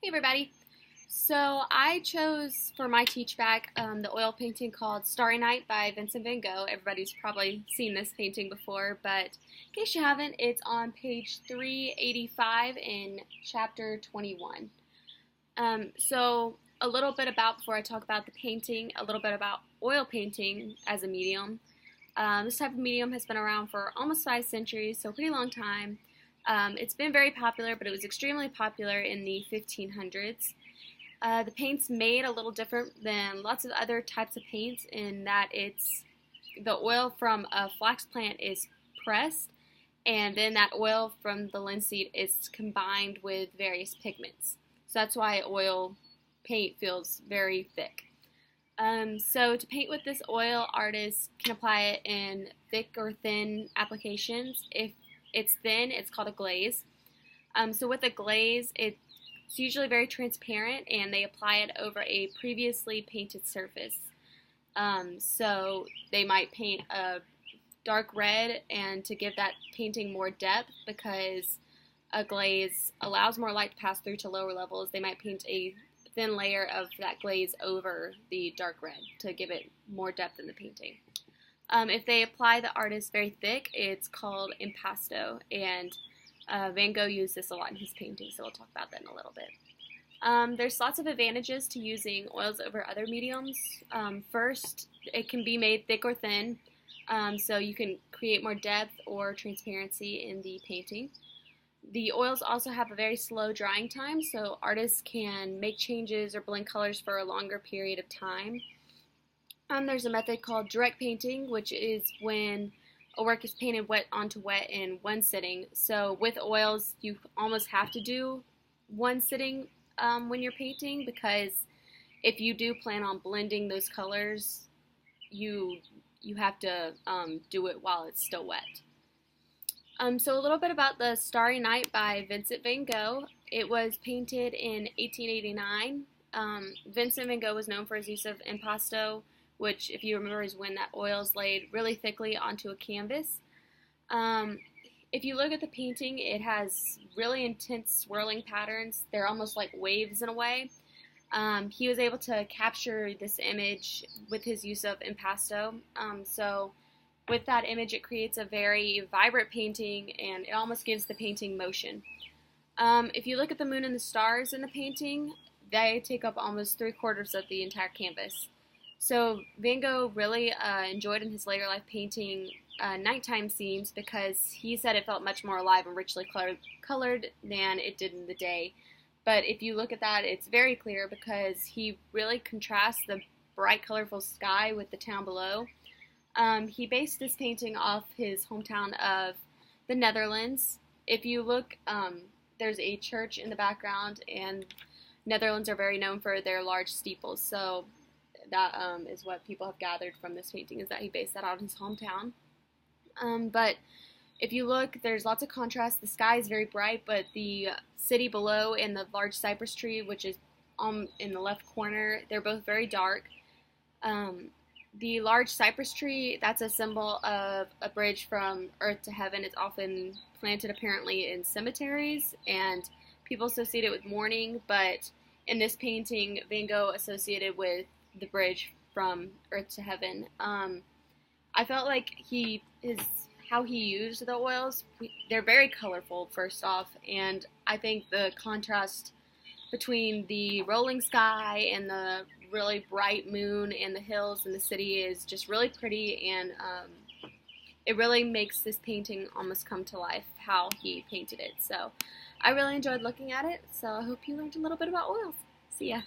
Hey everybody! So I chose for my teach back the oil painting called Starry Night by Vincent van Gogh. Everybody's probably seen this painting before, but in case you haven't, it's on page 385 in chapter 21. So a little bit about, before I talk about the painting, a little bit about oil painting as a medium. This type of medium has been around for almost 5 centuries, so a pretty long time. It's been very popular, but it was extremely popular in the 1500s. The paint's made a little different than lots of other types of paints in that the oil from a flax plant is pressed, and then that oil from the linseed is combined with various pigments. So that's why oil paint feels very thick. So to paint with this oil, artists can apply it in thick or thin applications. If it's thin, it's called a glaze. So with a glaze, it's usually very transparent, and they apply it over a previously painted surface. So they might paint a dark red, and to give that painting more depth, because a glaze allows more light to pass through to lower levels, they might paint a thin layer of that glaze over the dark red to give it more depth in the painting. If they apply the artist very thick, it's called impasto, and Van Gogh used this a lot in his painting, so we'll talk about that in a little bit. There's lots of advantages to using oils over other mediums. First, it can be made thick or thin, so you can create more depth or transparency in the painting. The oils also have a very slow drying time, so artists can make changes or blend colors for a longer period of time. There's a method called direct painting, which is when a work is painted wet onto wet in one sitting. So with oils, you almost have to do one sitting when you're painting, because if you do plan on blending those colors, you have to do it while it's still wet. So a little bit about the Starry Night by Vincent van Gogh. It was painted in 1889. Vincent van Gogh was known for his use of impasto, which, if you remember, is when that oil is laid really thickly onto a canvas. If you look at the painting, it has really intense swirling patterns. They're almost like waves in a way. He was able to capture this image with his use of impasto. So with that image, it creates a very vibrant painting, and it almost gives the painting motion. If you look at the moon and the stars in the painting, they take up almost 3/4 of the entire canvas. So Van Gogh really enjoyed in his later life painting nighttime scenes, because he said it felt much more alive and richly colored than it did in the day. But if you look at that, it's very clear, because he really contrasts the bright, colorful sky with the town below. He based this painting off his hometown of the Netherlands. If you look, there's a church in the background, and Netherlands are very known for their large steeples. So that is what people have gathered from this painting, is that he based that out of his hometown. But if you look, there's lots of contrast. The sky is very bright, but the city below and the large cypress tree, which is in the left corner, they're both very dark. The large cypress tree, that's a symbol of a bridge from earth to heaven. It's often planted apparently in cemeteries, and people associate it with mourning, but in this painting, Van Gogh associated with the bridge from earth to heaven. I felt like how he used the oils, they're very colorful, first off, and I think the contrast between the rolling sky and the really bright moon and the hills and the city is just really pretty, and it really makes this painting almost come to life how he painted it. So I really enjoyed looking at it, so I hope you learned a little bit about oils. See ya!